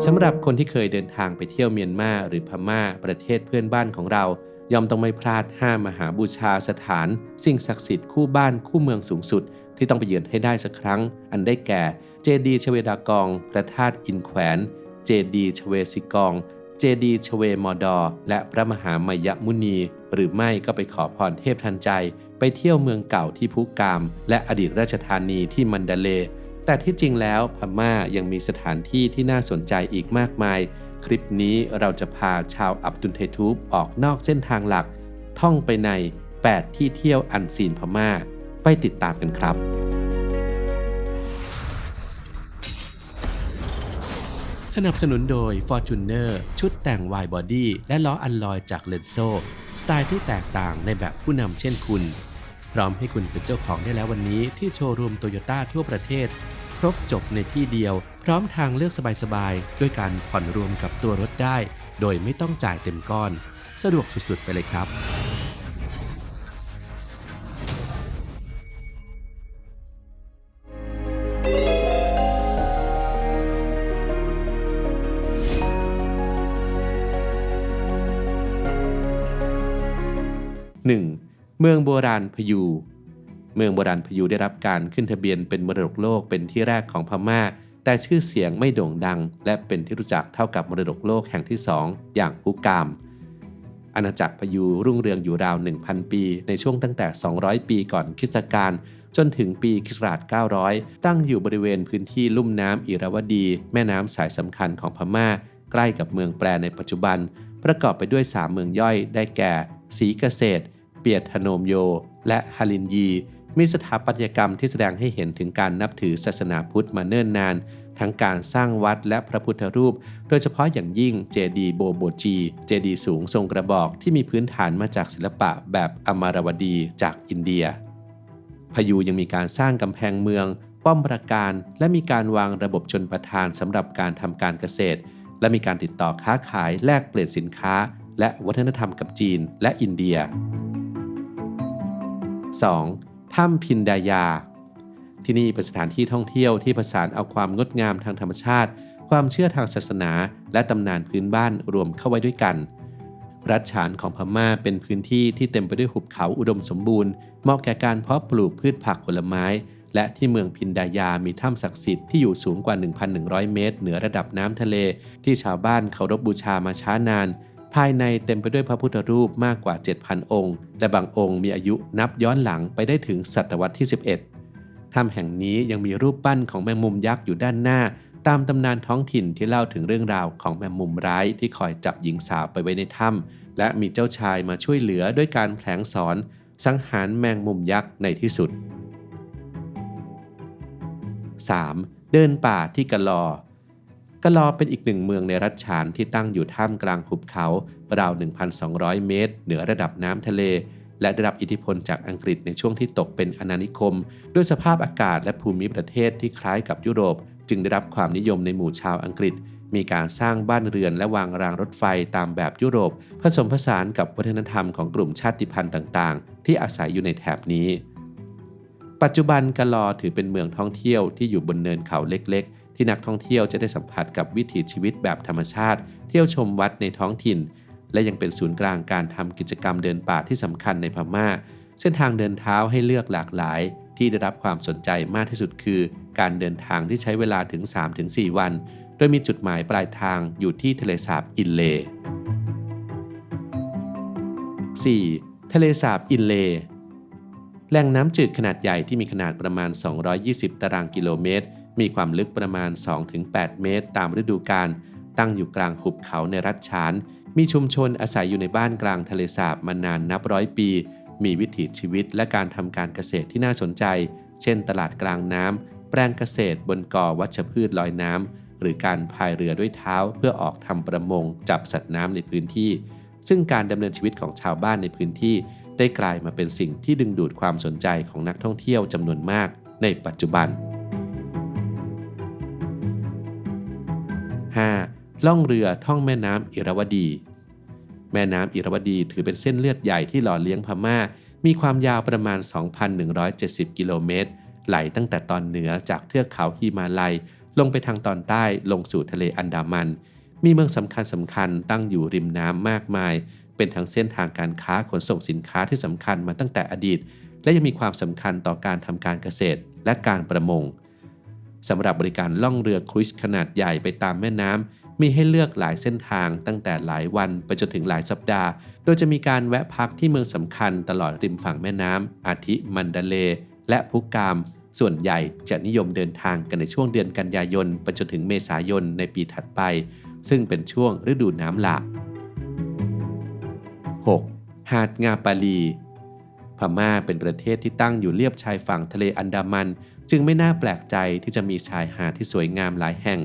สำหรับคนที่เคยเดินทางไปเที่ยวเมียนมาหรือพม่าประเทศเพื่อนบ้านของเราย่อมต้องไม่พลาด5มหาบูชาสถานสิ่งศักดิ์สิทธิ์คู่บ้านคู่เมืองสูงสุดที่ต้องไปเยือนให้ได้สักครั้งอันได้แก่เจดีย์ชเวดากองพระธาตุอินแขวนเจดีย์ชเวสิกองเจดีย์ชเวมอดอและพระมหามายมุนีหรือไม่ก็ไปขอพรเทพทันใจไปเที่ยวเมืองเก่าที่พุกามและอดีตราชธานีที่มันดาเลแต่ที่จริงแล้วพม่ายังมีสถานที่ที่น่าสนใจอีกมากมายคลิปนี้เราจะพาชาวอับดุลไททูบออกนอกเส้นทางหลักท่องไปใน8ที่เที่ยวอันซีนพม่าไปติดตามกันครับสนับสนุนโดย Fortuner ชุดแต่ง Wide Body และล้ออัลลอยจากเลนโซสไตล์ที่แตกต่างในแบบผู้นำเช่นคุณพร้อมให้คุณเป็นเจ้าของได้แล้ววันนี้ที่โชว์รูมโตโยต้าทั่วประเทศครบจบในที่เดียวพร้อมทางเลือกสบายๆด้วยการผ่อนรวมกับตัวรถได้โดยไม่ต้องจ่ายเต็มก้อนสะดวกสุดๆไปเลยครับ1. เมืองโบราณพยูเมืองโบราณพยูได้รับการขึ้นทะเบียนเป็นมรดกโลกเป็นที่แรกของพม่าแต่ชื่อเสียงไม่โด่งดังและเป็นที่รู้จักเท่ากับมรดกโลกแห่งที่2อย่างพุกามอาณาจักรพยูรุ่งเรืองอยู่ราว 1,000 ปีในช่วงตั้งแต่200ปีก่อนคริสตกาลจนถึงปีค.ศ. 900ตั้งอยู่บริเวณพื้นที่ลุ่มน้ำอิราวดีแม่น้ำสายสำคัญของพม่าใกล้กับเมืองแปรในปัจจุบันประกอบไปด้วย3เมืองย่อยได้แก่ศรีเกษตรเปียดธโนมโยและฮาลินยีมีสถาปัตยกรรมที่แสดงให้เห็นถึงการนับถือศาสนาพุทธมาเนิ่นนานทั้งการสร้างวัดและพระพุทธรูปโดยเฉพาะอย่างยิ่งเจดีย์โบโบจีเจดีย์สูงทรงกระบอกที่มีพื้นฐานมาจากศิลปะแบบอมารวดีจากอินเดียพยูยังมีการสร้างกำแพงเมืองป้อมปราการและมีการวางระบบชลประทานสำหรับการทำการเกษตรและมีการติดต่อค้าขายแลกเปลี่ยนสินค้าและวัฒนธรรมกับจีนและอินเดีย 2. ถ้ำพินดายาที่นี่เป็นสถานที่ท่องเที่ยวที่ผสานเอาความงดงามทางธรรมชาติความเชื่อทางศาสนาและตำนานพื้นบ้านรวมเข้าไว้ด้วยกันรัฐฉานของพม่าเป็นพื้นที่ที่เต็มไปด้วยหุบเขาอุดมสมบูรณ์เหมาะแก่การเพาะปลูกพืชผักผลไม้และที่เมืองพินดายามีถ้ำศักดิ์สิทธิ์ที่อยู่สูงกว่า 1,100 เมตรเหนือระดับน้ำทะเลที่ชาวบ้านเคารพบูชามาช้านานภายในเต็มไปด้วยพระพุทธรูปมากกว่า 7,000 องค์แต่บางองค์มีอายุนับย้อนหลังไปได้ถึงศตวรรษที่ 11 ถ้ำแห่งนี้ยังมีรูปปั้นของแมงมุมยักษ์อยู่ด้านหน้าตามตำนานท้องถิ่นที่เล่าถึงเรื่องราวของแมงมุมร้ายที่คอยจับหญิงสาวไปไว้ในถ้ำและมีเจ้าชายมาช่วยเหลือด้วยการแผลงสอนสังหารแมงมุมยักษ์ในที่สุด 3. เดินป่าที่กะลอเป็นอีกหนึ่งเมืองในรัฐฉานที่ตั้งอยู่ท่ามกลางหุบเขาราว 1,200 เมตรเหนือระดับน้ำทะเลและได้รับอิทธิพลจากอังกฤษในช่วงที่ตกเป็นอาณานิคมด้วยสภาพอากาศและภูมิประเทศที่คล้ายกับยุโรปจึงได้รับความนิยมในหมู่ชาวอังกฤษมีการสร้างบ้านเรือนและวางรางรถไฟตามแบบยุโรปผสมผสานกับวัฒนธรรมของกลุ่มชาติพันธุ์ต่างๆที่อาศัยอยู่ในแถบนี้ปัจจุบันกะลอถือเป็นเมืองท่องเที่ยวที่อยู่บนเนินเขาเล็กๆที่นักท่องเที่ยวจะได้สัมผัสกับวิถีชีวิตแบบธรรมชาติเที่ยวชมวัดในท้องถิ่นและยังเป็นศูนย์กลางการทำกิจกรรมเดินป่าที่สำคัญในพม่าเส้นทางเดินเท้าให้เลือกหลากหลายที่ได้รับความสนใจมากที่สุดคือการเดินทางที่ใช้เวลาถึง 3-4 วันโดยมีจุดหมายปลายทางอยู่ที่ทะเลสาบอินเล 4. ทะเลสาบอินเลแหล่งน้ำจืดขนาดใหญ่ที่มีขนาดประมาณ220ตารางกิโลเมตรมีความลึกประมาณ 2-8 เมตรตามฤดูกาลตั้งอยู่กลางหุบเขาในรัฐฉานมีชุมชนอาศัยอยู่ในบ้านกลางทะเลสาบมานานนับร้อยปีมีวิถีชีวิตและการทำการเกษตรที่น่าสนใจเช่นตลาดกลางน้ำแปลงเกษตรบนเกาะวัชพืชลอยน้ำหรือการพายเรือด้วยเท้าเพื่อออกทำประมงจับสัตว์น้ำในพื้นที่ซึ่งการดำเนินชีวิตของชาวบ้านในพื้นที่ได้กลายมาเป็นสิ่งที่ดึงดูดความสนใจของนักท่องเที่ยวจำนวนมากในปัจจุบัน 5. ล่องเรือท่องแม่น้ำอิราวดีแม่น้ำอิราวดีถือเป็นเส้นเลือดใหญ่ที่หล่อเลี้ยงพม่ามีความยาวประมาณ 2,170 กิโลเมตรไหลตั้งแต่ตอนเหนือจากเทือกเขาฮิมาลัย ลงไปทางตอนใต้ลงสู่ทะเลอันดามันมีเมืองสำคัญตั้งอยู่ริมน้ำมากมายเป็นทั้งเส้นทางการค้าขนส่งสินค้าที่สำคัญมาตั้งแต่อดีตและยังมีความสำคัญต่อการทำการเกษตรและการประมงสำหรับบริการล่องเรือครูซขนาดใหญ่ไปตามแม่น้ำมีให้เลือกหลายเส้นทางตั้งแต่หลายวันไปจนถึงหลายสัปดาห์โดยจะมีการแวะพักที่เมืองสำคัญตลอดริมฝั่งแม่น้ำอาทิมันดาเลย์และพุกามส่วนใหญ่จะนิยมเดินทางกันในช่วงเดือนกันยายนไปจนถึงเมษายนในปีถัดไปซึ่งเป็นช่วงฤดูน้ำหลาก 6. หาดงาปาลีพม่าเป็นประเทศที่ตั้งอยู่เลียบชายฝั่งทะเลอันดามันจึงไม่น่าแปลกใจที่จะมีชายหาดที่สวยงามหลายแห่ง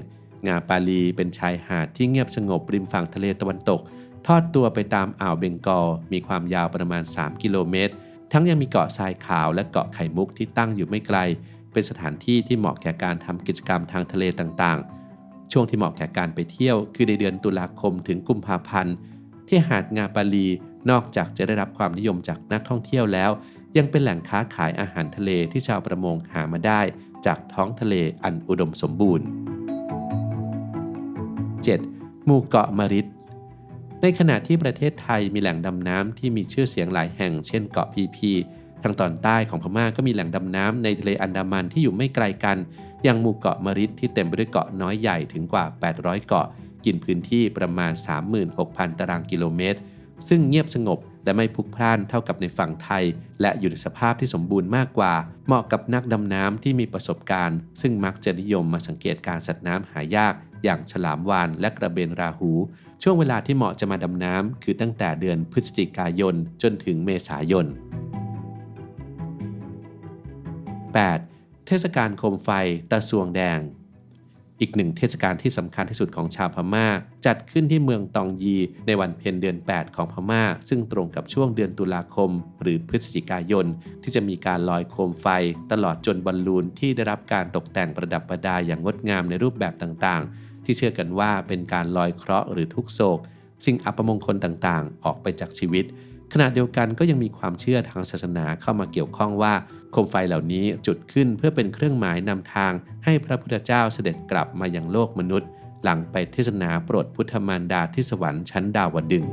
งาปาลีเป็นชายหาดที่เงียบสงบริมฝั่งทะเลตะวันตกทอดตัวไปตามอ่าวเบงกอลมีความยาวประมาณ3กิโลเมตรทั้งยังมีเกาะทรายขาวและเกาะไข่มุกที่ตั้งอยู่ไม่ไกลเป็นสถานที่ที่เหมาะแก่การทำกิจกรรมทางทะเลต่างๆช่วงที่เหมาะแก่การไปเที่ยวคือในเดือนตุลาคมถึงกุมภาพันธ์ที่หาดงาปาลีนอกจากจะได้รับความนิยมจากนักท่องเที่ยวแล้วยังเป็นแหล่งค้าขายอาหารทะเลที่ชาวประมงหามาได้จากท้องทะเลอันอุดมสมบูรณ์ 7. หมู่เกาะมาริดในขณะที่ประเทศไทยมีแหล่งดำน้ำที่มีชื่อเสียงหลายแห่งเช่นเกาะพีพีทางตอนใต้ของพม่าก็มีแหล่งดำน้ำในทะเลอันดามันที่อยู่ไม่ไกลกันอย่างหมู่เกาะมาริดที่เต็มไปด้วยเกาะน้อยใหญ่ถึงกว่า800เกาะกินพื้นที่ประมาณ 36,000 ตารางกิโลเมตรซึ่งเงียบสงบและไม่พลุกพล่านเท่ากับในฝั่งไทยและอยู่ในสภาพที่สมบูรณ์มากกว่าเหมาะกับนักดำน้ำที่มีประสบการณ์ซึ่งมักจะนิยมมาสังเกตการสัตว์น้ำหายากอย่างฉลามวาฬและกระเบนราหูช่วงเวลาที่เหมาะจะมาดำน้ำคือตั้งแต่เดือนพฤศจิกายนจนถึงเมษายน 8. เทศกาลโคมไฟตะสวงแดงอีกหนึ่งเทศกาลที่สำคัญที่สุดของชาวพม่าจัดขึ้นที่เมืองตองยีในวันเพ็ญเดือน 8 ของพม่าซึ่งตรงกับช่วงเดือนตุลาคมหรือพฤศจิกายนที่จะมีการลอยโคมไฟตลอดจนบอลลูนที่ได้รับการตกแต่งประดับประดาอย่างงดงามในรูปแบบต่างๆที่เชื่อกันว่าเป็นการลอยเคราะห์หรือทุกโศกสิ่งอัปมงคลต่างๆออกไปจากชีวิตขณะเดียวกันก็ยังมีความเชื่อทางศาสนาเข้ามาเกี่ยวข้องว่าโคมไฟเหล่านี้จุดขึ้นเพื่อเป็นเครื่องหมายนำทางให้พระพุทธเจ้าเสด็จกลับมายังโลกมนุษย์หลังไปเทศนาโปรดพุทธมารดาที่สวรรค์ชั้นดาวดึงส์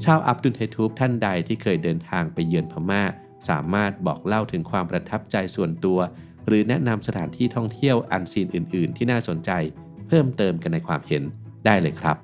ชาวอับดุลไททูบท่านใดที่เคยเดินทางไปเยือนพม่าสามารถบอกเล่าถึงความประทับใจส่วนตัวหรือแนะนำสถานที่ท่องเที่ยวอันซีนอื่นๆที่น่าสนใจเพิ่มเติมกันในความเห็นได้เลยครับ